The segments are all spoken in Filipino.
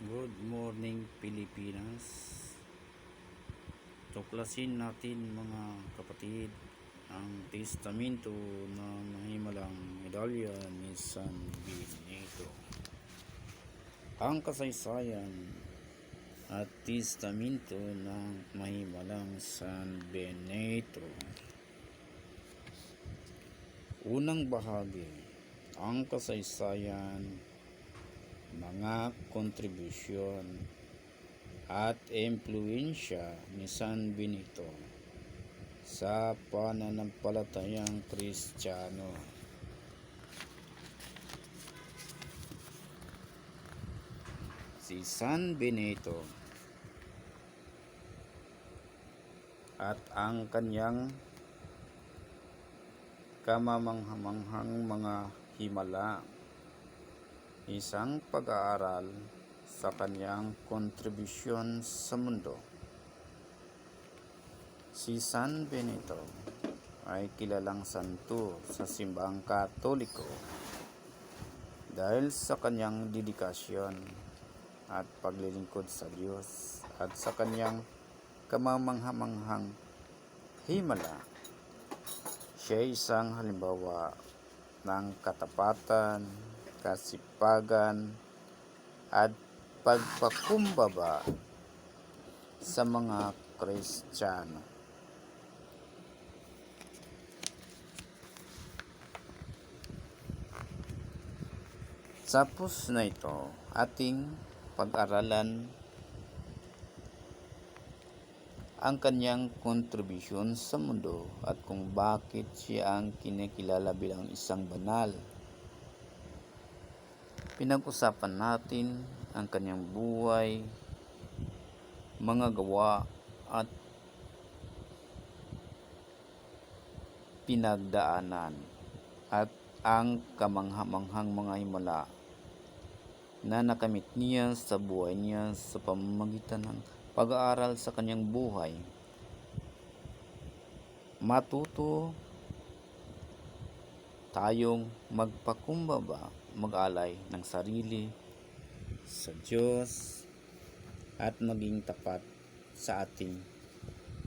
Good morning Pilipinas. Tuklasin natin mga kapatid ang testamento na mahimalang medalya ni San Benito. Ang kasaysayan at testamento ng mahimalang San Benito. Unang bahagi, ang kasaysayan, mga kontribusyon at impluensya ni San Benito sa pananampalatayang Kristiyano. Si San Benito at ang kanyang kamamanghamanghang mga himala, isang pag-aaral sa kanyang kontribusyon sa mundo. Si San Benito ay kilalang santo sa simbahang Katoliko dahil sa kanyang dedikasyon at paglilingkod sa Diyos at sa kanyang kamamanghamanghang himala. Siya ay isang halimbawa ng katapatan, kasipagan at pagpakumbaba sa mga Kristiyano. Tapos na ito, ating pag-aralan ang kanyang kontribusyon sa mundo at kung bakit siya ang kinikilala bilang isang banal. Pinag-usapan natin ang kanyang buhay, mga gawa at pinagdaanan at ang kamanghamanghang mga himala na nakamit niya sa buhay niya sa pamamagitan ng pag-aaral sa kanyang buhay. Matuto tayong magpakumbaba, mag-alay ng sarili sa Diyos at maging tapat sa ating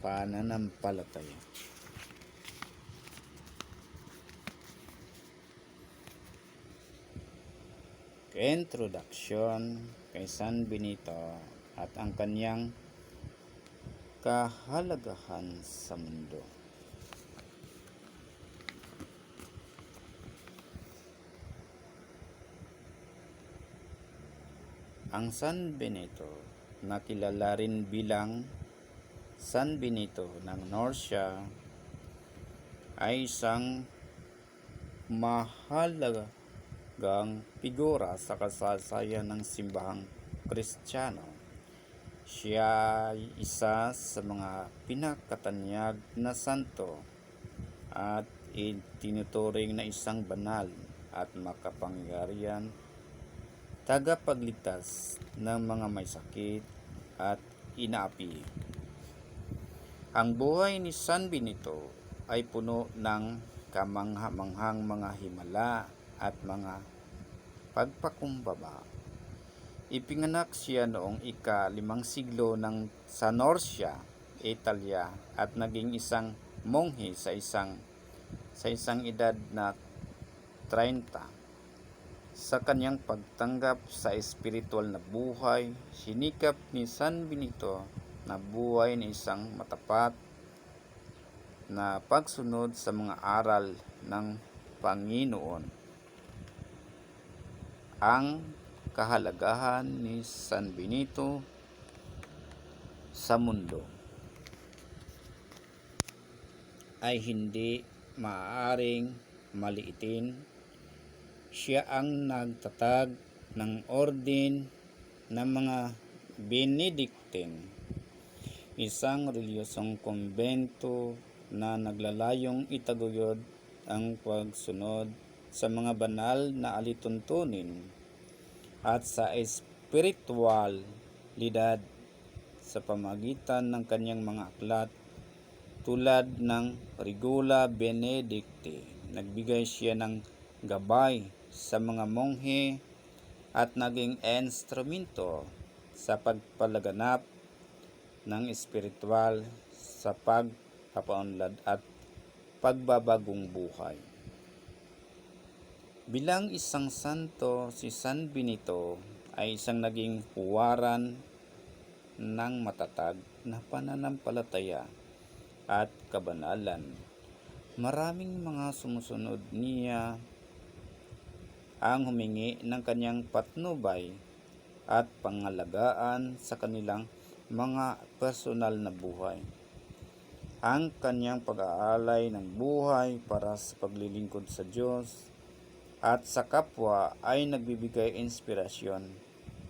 pananampalataya. Introduction kay San Benito at ang kanyang kahalagahan sa mundo. Ang San Benito, nakilala rin bilang San Benito ng Norcia, ay isang mahalagang figura sa kasaysayan ng simbahang Kristiyano. Siya ay isa sa mga pinakatanyag na santo at itinuturing na isang banal at makapangyarihan tagapagligtas ng mga may sakit at inaapi. Ang buhay ni San Benito ay puno ng kamanghamanghang mga himala at mga pagpakumbaba. Ipinganak siya noong ika-5 siglo sa Norcia, Italia at naging isang monghe sa isang edad na 30. Sa kanyang pagtanggap sa espiritual na buhay, sinikap ni San Benito na buhay na isang matapat na pagsunod sa mga aral ng Panginoon. Ang kahalagahan ni San Benito sa mundo ay hindi maaaring maliitin. Siya ang nagtatag ng orden ng mga Benedictine, isang reliyosong kumbento na naglalayong itaguyod ang pagsunod sa mga banal na alituntunin at sa espiritualidad sa pamagitan ng kanyang mga aklat tulad ng Regula Benedicti. Nagbigay siya ng gabay sa mga monghe at naging instrumento sa pagpalaganap ng espiritual sa pagpapaunlad at pagbabagong buhay. Bilang isang santo, si San Benito ay isang naging huwaran ng matatag na pananampalataya at kabanalan. Maraming mga sumusunod niya ang humingi ng kanyang patnubay at pangalagaan sa kanilang mga personal na buhay. Ang kanyang pag-aalay ng buhay para sa paglilingkod sa Diyos at sa kapwa ay nagbibigay inspirasyon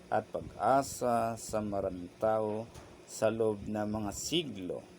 at pag-asa sa maraming tao sa loob ng mga siglo.